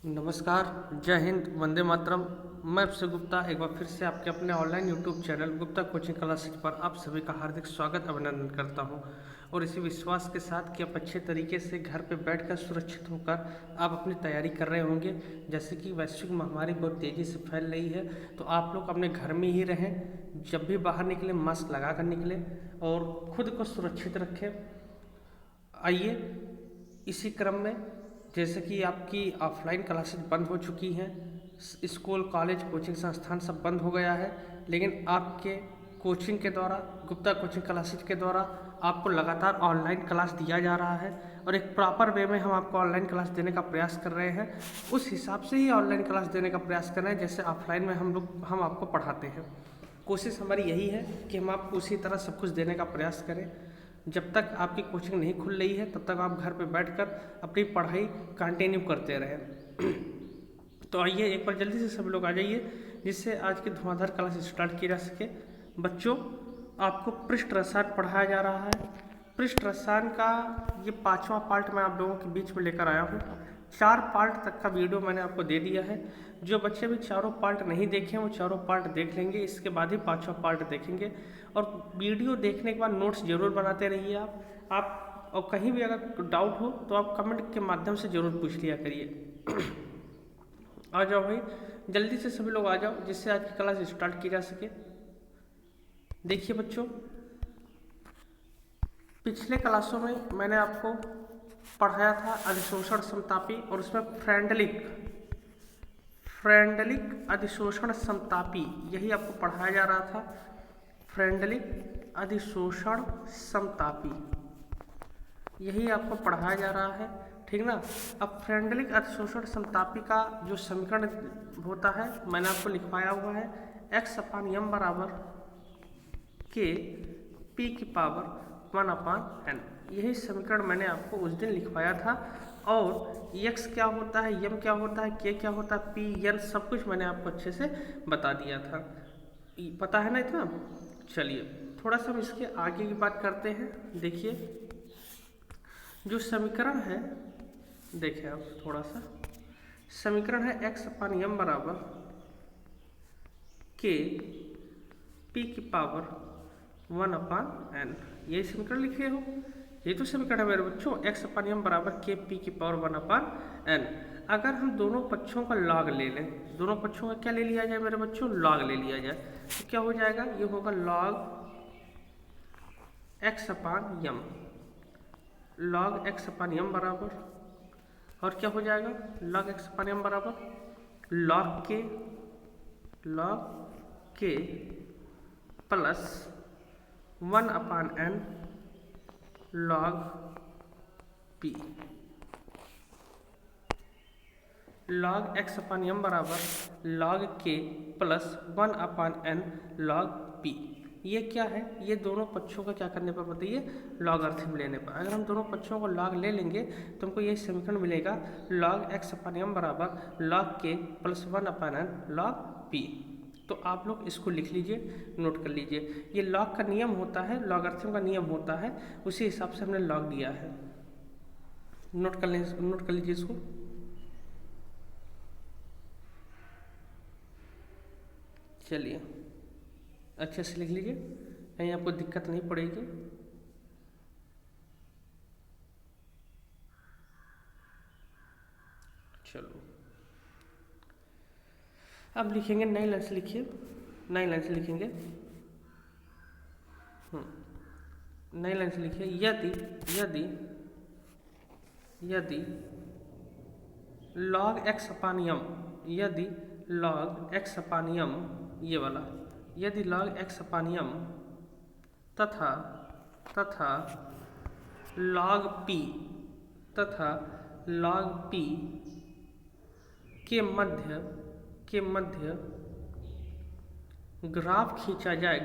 नमस्कार, जय हिंद, वंदे मातरम। मैं अभिषेक गुप्ता एक बार फिर से आपके अपने online YouTube channel Gupta coaching classes पर आप सभी का हार्दिक स्वागत अभिनंदन करता हूं और इसी विश्वास के साथ कि आप अच्छे तरीके से घर पर बैठकर सुरक्षित होकर आप अपनी तैयारी कर रहे होंगे। जैसे कि वैश्विक महामारी बहुत तेज़ी से फैल रही है, तो आप लोग अपने घर में ही रहें। जब भी बाहर निकलें मास्क लगा कर निकलें और खुद को सुरक्षित रखें। आइए इसी क्रम में, जैसे कि आपकी ऑफलाइन क्लासेस बंद हो चुकी हैं, स्कूल कॉलेज कोचिंग संस्थान सब बंद हो गया है, लेकिन आपके कोचिंग के द्वारा, गुप्ता कोचिंग क्लासेज के द्वारा आपको लगातार ऑनलाइन क्लास दिया जा रहा है और एक प्रॉपर वे में हम आपको ऑनलाइन क्लास देने का प्रयास कर रहे हैं। उस हिसाब से ही ऑनलाइन क्लास देने का प्रयास कर रहे हैं जैसे ऑफलाइन में हम आपको पढ़ाते हैं। कोशिश हमारी यही है कि हम आपको उसी तरह सब कुछ देने का प्रयास करें। जब तक आपकी कोचिंग नहीं खुल रही है तब तक आप घर पे बैठकर अपनी पढ़ाई कंटिन्यू करते रहें। तो आइए एक बार जल्दी से सब लोग आ जाइए जिससे आज की धुआंधार क्लास स्टार्ट की जा सके। बच्चों, आपको पृष्ठ रसायन पढ़ाया जा रहा है। पृष्ठ रसायन का ये 5वां पार्ट मैं आप लोगों के बीच में लेकर आया हूँ। 4 पार्ट तक का वीडियो मैंने आपको दे दिया है। जो बच्चे भी चारों पार्ट नहीं देखे हैं वो चारों पार्ट देख लेंगे, इसके बाद ही 5वां पार्ट देखेंगे। और वीडियो देखने के बाद नोट्स जरूर बनाते रहिए आप और कहीं भी अगर डाउट हो तो आप कमेंट के माध्यम से जरूर पूछ लिया करिए। आ जाओ भाई, जल्दी से सभी लोग आ जाओ जिससे आज की क्लास स्टार्ट की जा सके। देखिए बच्चों, पिछले क्लासों में मैंने आपको पढ़ाया था अधिशोषण समतापी और उसमें फ्रेंडलिक अधिशोषण समतापी यही आपको पढ़ाया जा रहा था। फ्रेंडलिक अधिशोषण समतापी यही आपको पढ़ाया जा रहा है, ठीक ना। अब फ्रेंडलिक अधिशोषण समतापी का जो समीकरण होता है मैंने आपको लिखवाया हुआ है, x/m बराबर के p की पावर 1/n। यही समीकरण मैंने आपको उस दिन लिखवाया था। और x क्या होता है, m क्या होता है, k क्या होता है, p n सब कुछ मैंने आपको अच्छे से बता दिया था। पता है ना इतना। चलिए थोड़ा सा हम इसके आगे की बात करते हैं। देखिए जो समीकरण है, देखिए आप थोड़ा सा समीकरण है x/m बराबर के p की पावर 1/n। यही समीकरण लिखे हो, ये तो समीकरण है मेरे बच्चों। x/m बराबर के p की पावर 1/n। अगर हम दोनों पक्षों का लॉग ले लें, दोनों पक्षों का क्या ले लिया जाए मेरे बच्चों, लॉग ले लिया जाए, तो क्या हो जाएगा, ये होगा लॉग x/m। log x/m बराबर और क्या हो जाएगा, log x/m बराबर log के plus 1/n log p। log x/m बराबर log के प्लस 1/n log p। ये क्या है, ये दोनों पक्षों का क्या करने पर बताइए, लॉगरिथम लेने पर। अगर हम दोनों पक्षों को लॉग ले लेंगे तो हमको ये समीकरण मिलेगा log x/m बराबर log के प्लस 1/n log p। तो आप लोग इसको लिख लीजिए, नोट कर लीजिए। ये लॉग का नियम होता है, लॉगरिथम का नियम होता है, उसी हिसाब से हमने लॉग दिया है। नोट कर लीजिए इसको। चलिए अच्छे से लिख लीजिए, कहीं आपको दिक्कत नहीं पड़ेगी। चलो अब लिखेंगे, नई लाइन से लिखिए, नई लाइन से लिखेंगे। नई लाइन से लिखिए, यदि यदि log x/m, यदि log x/m, ये वाला, यदि log x/m तथा log p के मध्य ग्राफ खींचा जाए,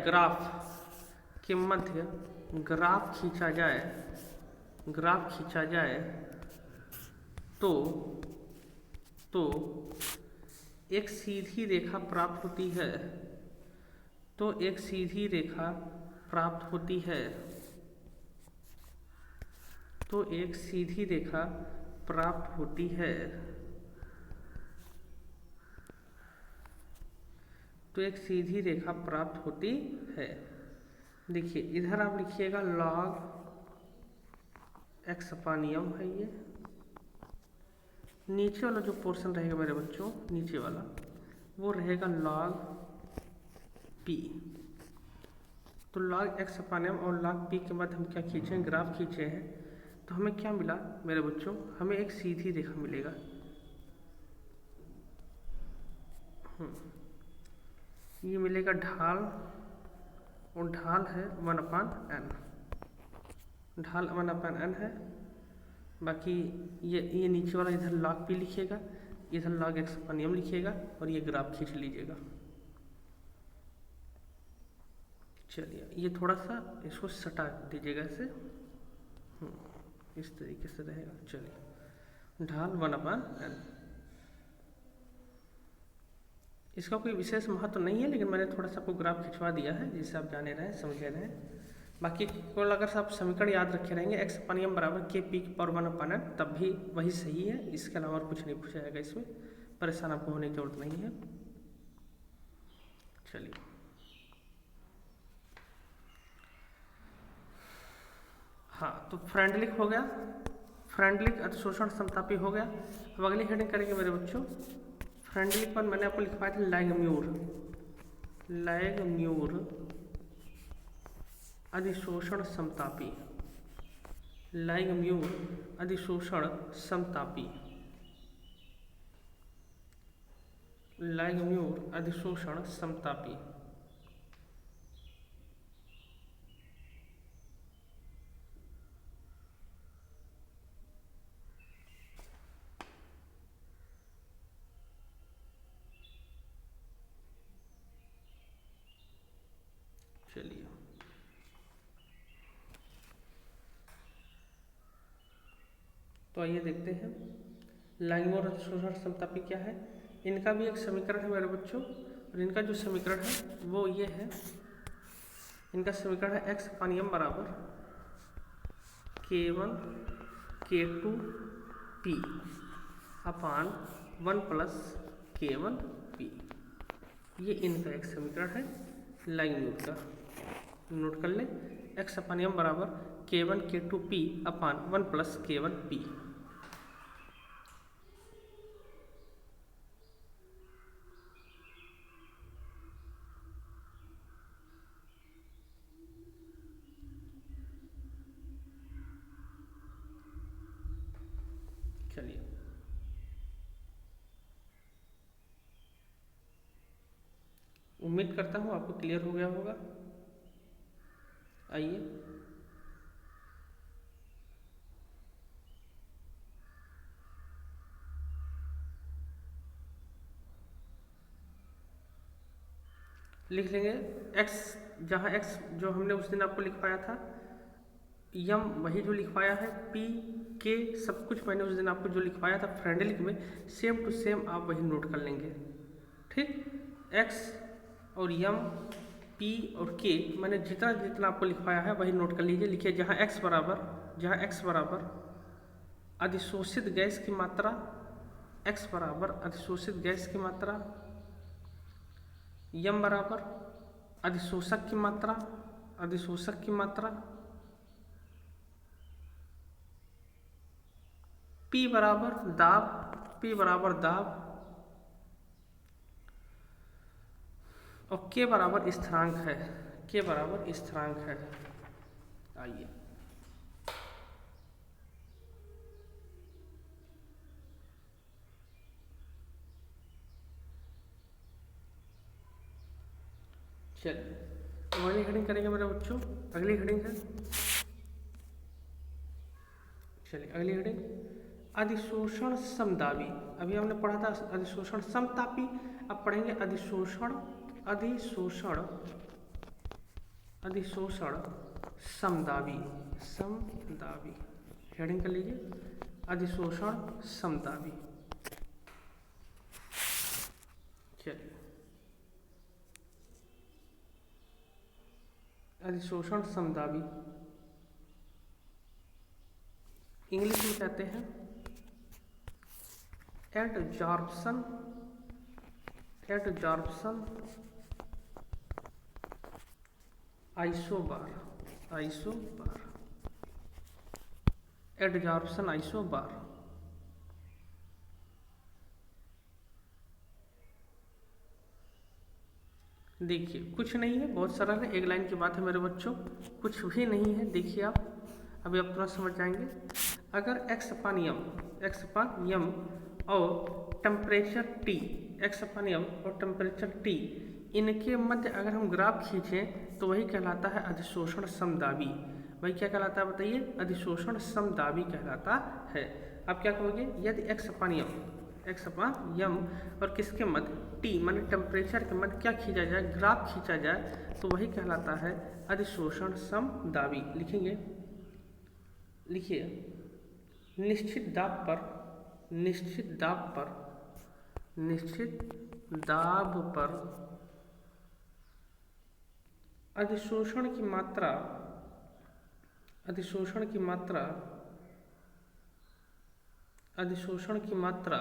ग्राफ खींचा जाए तो एक सीधी रेखा प्राप्त होती है, तो एक सीधी रेखा प्राप्त होती है तो एक सीधी रेखा प्राप्त होती है। देखिए इधर आप लिखिएगा log x अपान यम है, ये नीचे वाला जो पोर्शन रहेगा मेरे बच्चों, नीचे वाला वो रहेगा log p। तो log x अपान यम और log p के बाद हम क्या खींचे हैं, ग्राफ खींचे हैं। तो हमें क्या मिला मेरे बच्चों, हमें एक सीधी रेखा मिलेगा। ये मिलेगा ढाल, और ढाल है 1/n, ढाल 1/n है। बाकी ये नीचे वाला इधर log p लिखिएगा, इधर log x अपान यम लिखिएगा, और ये ग्राफ खींच लीजिएगा। चलिए ये थोड़ा सा इसको सटा दीजिएगा ऐसे, इस तरीके से रहेगा। चलिए ढाल 1/n, इसका कोई विशेष महत्व नहीं है, लेकिन मैंने थोड़ा सा आपको ग्राफ खिंचवा दिया है जिससे आप जाने रहें, समझे रहें। बाकी केवल अगर आप समीकरण याद रखे रहेंगे x अपान यम बराबर k p की पावर 1/n, तब भी वही सही है। इसके अलावा और कुछ नहीं पूछा जाएगा, इसमें परेशान आपको होने की जरूरत नहीं है। चलिए हाँ, तो फ्रेंडलिक हो गया, फ्रेंडलिक अतिशोषण समतापी हो गया। अब अगली हेडिंग करेंगे मेरे बच्चों, फ्रेंडलिक पर मैंने आपको लिखवाया था लैंगम्यूर, लैंगम्यूर अधिशोषण समतापी, लैंगम्यूर अधिशोषण समतापी, लैंगम्यूर अधिशोषण समतापी। चलिए तो आइए देखते हैं लैंगम्यूर अधिशोषण समतापी क्या है। इनका भी एक समीकरण है मेरे बच्चों, और इनका जो समीकरण है वो ये है, इनका समीकरण है x अपान यम बराबर k1 k2 p अपान 1 प्लस k1 p। ये इनका एक समीकरण है लैंगम्यूर का, नोट कर लें। x अपान यम बराबर k1 k2 p अपान 1 प्लस k1 p। चलिए उम्मीद करता हूँ आपको क्लियर हो गया होगा। आइए लिख लेंगे x, जहाँ x जो हमने उस दिन आपको लिखवाया था, यम वही जो लिखवाया है, p k सब कुछ मैंने उस दिन आपको जो लिखवाया था फ्रेंडलिक में, सेम टू सेम आप वही नोट कर लेंगे। ठीक, x और यम p और k मैंने जितना जितना आपको लिखवाया है वही नोट कर लीजिए। लिखिए जहाँ x बराबर अधिशोषित गैस की मात्रा, x बराबर अधिशोषित गैस की मात्रा, यम बराबर अधिशोषक की मात्रा, अधिशोषक की मात्रा, P बराबर दाब, P बराबर दाब, और K बराबर स्थिरांक है, K बराबर स्थिरांक है। आइए चलिए अगली हेडिंग करेंगे मेरे बच्चों। अगली हेडिंग है, चलिए अगली हेडिंग अधिशोषण समदाबी। अभी हमने पढ़ा था अधिशोषण समतापी, अब पढ़ेंगे अधिशोषण, अधिशोषण, अधिशोषण समदाबी, समदाबी। हेडिंग कर लीजिए अधिशोषण समदाबी। चलिए अधिशोषण समदाबी इंग्लिश में कहते हैं adsorption, adsorption isobar, isobar, adsorption isobar. देखिए कुछ नहीं है, बहुत सरल है, एक लाइन की बात है मेरे बच्चों, कुछ भी नहीं है। देखिए आप अभी आप थोड़ा समझ जाएंगे। अगर एक्स अपान यम, एक्स अपान यम और टेम्परेचर टी, एक्स अपान यम और टेम्परेचर टी, इनके मध्य अगर हम ग्राफ खींचें तो वही कहलाता है अधिशोषण समदाबी। वही क्या कहलाता है बताइए? अधिशोषण समदाबी कहलाता है। आप क्या कहोगे? यदि एक्स अपान यम, एक्स अपान यम और किसके मध्य टी माने टेम्परेचर के मध्य क्या खींचा जाए? ग्राफ खींचा जाए तो वही कहलाता है अधिशोषण समदाबी। लिखेंगे, लिखिए, निश्चित दाब पर, निश्चित दाब पर, निश्चित दाब पर अधिशोषण की मात्रा, अधिशोषण की मात्रा, अधिशोषण की मात्रा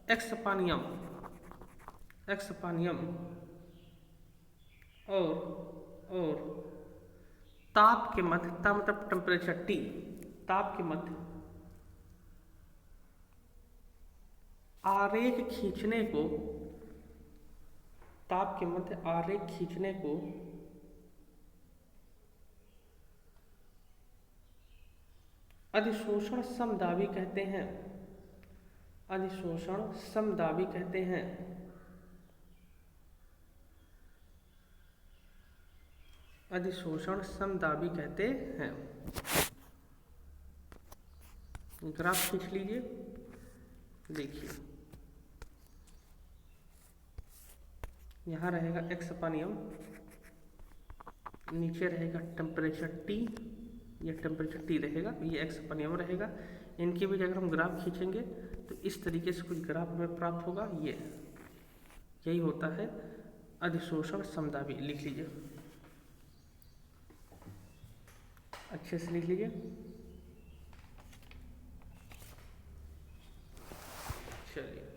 एक्स अपान यम, एक्स अपान यम और ताप के मध्य, ताप मतलब टेम्परेचर टी, ताप के मध्य आरेख खींचने को, ताप के मध्य आरेख खींचने को अधिशोषण समदाबी कहते हैं, अधिशोषण समदाबी कहते हैं। अधिशोषण समदाबी कहते हैं। ग्राफ खींच लीजिए, देखिए यहाँ रहेगा एक्स अपान यम, नीचे रहेगा टेम्परेचर टी, ये टेम्परेचर टी रहेगा, ये एक्स अपान यम रहेगा। इनके बीच अगर हम ग्राफ खींचेंगे तो इस तरीके से कुछ ग्राफ हमें प्राप्त होगा। ये यही होता है अधिशोषण समदाबी। लिख लीजिए, अच्छे से लिख लीजिए। चलिए,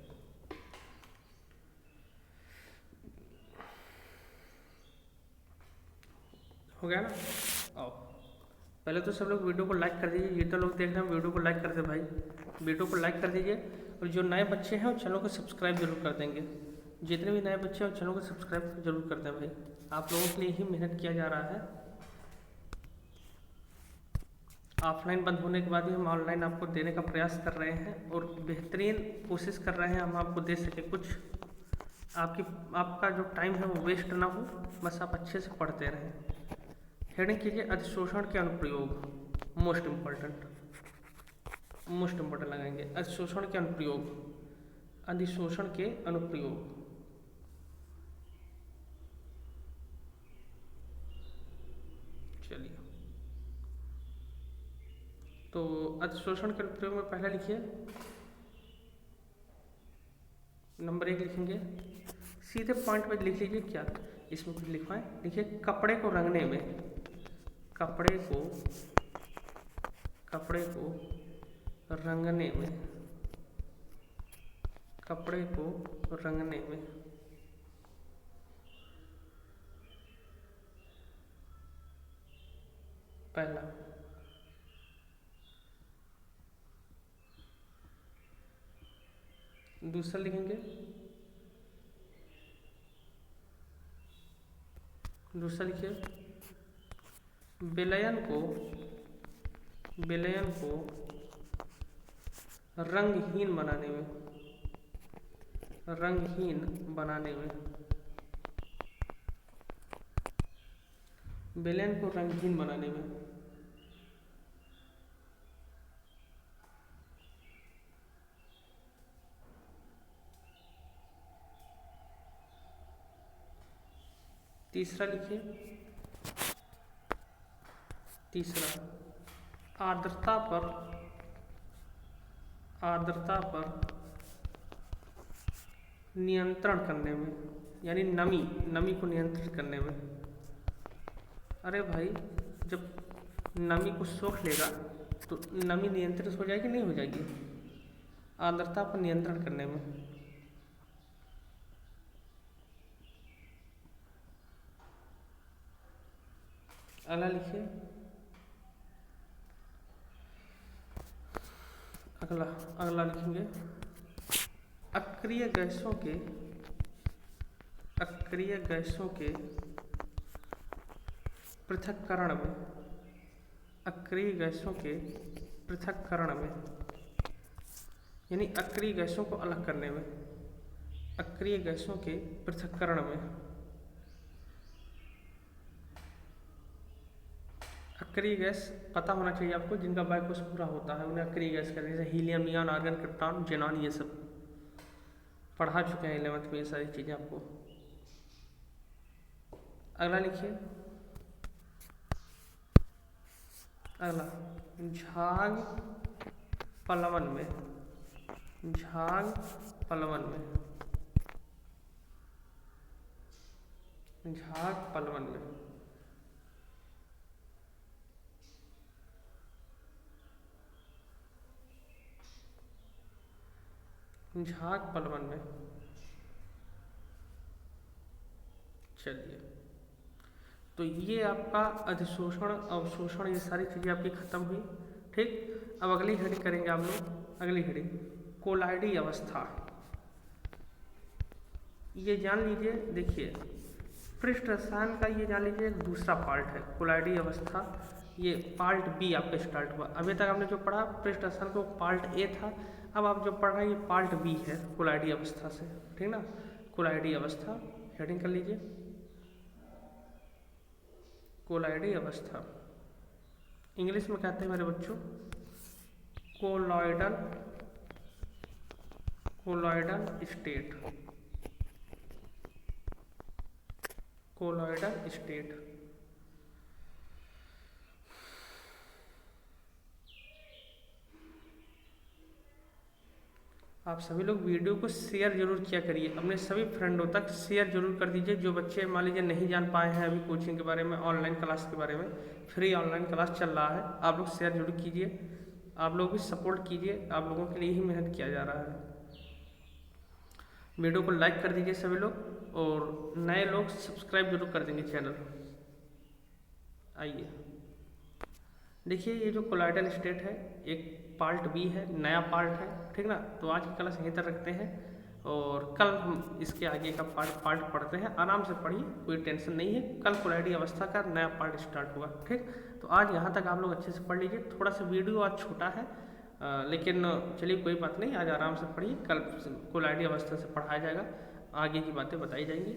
हो गया ना? आओ, पहले तो सब लोग वीडियो को लाइक कर दीजिए। जितने लोग देख रहे हैं वीडियो को लाइक कर दे भाई, वीडियो को लाइक कर दीजिए। और जो नए बच्चे हैं वो चैनल को सब्सक्राइब जरूर कर देंगे। जितने भी नए बच्चे हैं वो चैनल को सब्सक्राइब जरूर कर दें भाई, आप लोगों के लिए ही मेहनत किया जा रहा है। ऑफलाइन बंद होने के बाद भी हम ऑनलाइन आपको देने का प्रयास कर रहे हैं और बेहतरीन कोशिश कर रहे हैं हम आपको दे सके कुछ। आपका जो टाइम है वो वेस्ट ना हो, बस आप अच्छे से पढ़ते रहें। हेडिंग कीजिए अधिशोषण के अनुप्रयोग, मोस्ट इम्पोर्टेंट, मोस्ट इम्पोर्टेंट लगाएंगे। अधिशोषण के अनुप्रयोग, अधिशोषण के अनुप्रयोग। चलिए, तो अधिशोषण के अनुप्रयोग में पहला लिखिए, नंबर 1 लिखेंगे, सीधे पॉइंट पे लिख लीजिए। क्या इसमें कुछ लिखवाएं? लिखिए, कपड़े को रंगने में, कपड़े को, कपड़े को रंगने में, कपड़े को रंगने में पहला, दूसरा लिखेंगे, दूसरा लिखिए, विलयन को, विलयन को रंगहीन बनाने में, रंगहीन बनाने में, विलयन को रंगहीन बनाने में। तीसरा लिखिए, तीसरा आर्द्रता पर, आर्द्रता पर नियंत्रण करने में, यानी नमी, नमी को नियंत्रित करने में। अरे भाई, जब नमी को सोख लेगा तो नमी नियंत्रित हो जाएगी, नहीं हो जाएगी? आर्द्रता पर नियंत्रण करने में। अगला लिखिए, अगला अगला लिखेंगे अक्रिय गैसों के पृथक्करण में, अक्रिय गैसों के पृथक्करण में, यानी अक्रिय गैसों को अलग करने में, अक्रिय गैसों के पृथक्करण में। अक्रिय गैस पता होना चाहिए आपको, जिनका बाइकोस पूरा होता है उन्हें अक्रिय गैस कहते हैं, जैसे helium, neon, argon, krypton, xenon, ये सब पढ़ा चुके हैं 11th में ये सारी चीज़ें आपको। अगला लिखिए, अगला झाग पलवन में, झाग पलवन में, झाग पलवन में, झाग पलवन में। चलिए, तो ये आपका अधिशोषण, अवशोषण, ये सारी चीज़ें आपकी खत्म हुई। ठीक, अब अगली हेडिंग करेंगे आप लोग। अगली हेडिंग कोलाइडी अवस्था। ये जान लीजिए, देखिए पृष्ठ रसायन का ये जान लीजिए एक दूसरा पार्ट है कोलाइडी अवस्था। ये पार्ट बी आपका स्टार्ट हुआ। अभी तक आपने जो पढ़ा पृष्ठ रसायन को पार्ट ए था, अब आप जो पढ़ रहे हैं ये पार्ट बी है कोलाइडी अवस्था से। ठीक ना, कोलाइडी अवस्था हेडिंग कर लीजिए, कोलाइडी अवस्था। इंग्लिश में कहते हैं मेरे बच्चों colloidal, colloidal state, colloidal state. आप सभी लोग वीडियो को शेयर जरूर किया करिए, अपने सभी फ्रेंडों तक शेयर जरूर कर दीजिए। जो बच्चे मान लीजिए नहीं जान पाए हैं अभी कोचिंग के बारे में, ऑनलाइन क्लास के बारे में, फ्री ऑनलाइन क्लास चल रहा है, आप लोग शेयर जरूर कीजिए। आप लोग भी सपोर्ट कीजिए, आप लोगों के लिए ही मेहनत किया जा रहा है। वीडियो को लाइक कर दीजिए सभी लोग, और नए लोग सब्सक्राइब जरूर कर देंगे चैनल। आइए देखिए, ये जो कोलॉइडल स्टेट है एक पार्ट बी है, नया पार्ट है। ठीक ना, तो आज की क्लास यहीं तक रखते हैं, और कल हम इसके आगे का पार्ट पढ़ते हैं। आराम से पढ़िए, कोई टेंशन नहीं है। कल कोलॉइडी अवस्था का नया पार्ट स्टार्ट होगा। ठीक, तो आज यहाँ तक आप लोग अच्छे से पढ़ लीजिए। थोड़ा सा वीडियो आज छोटा है, लेकिन चलिए कोई बात नहीं, आज आराम से पढ़िए। कल कोलॉइडी अवस्था से पढ़ाया जाएगा, आगे की बातें बताई जाएंगी।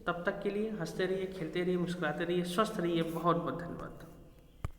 तब तक के लिए हंसते रहिए, खेलते रहिए, मुस्कुराते रहिए, स्वस्थ रहिए। बहुत बहुत धन्यवाद।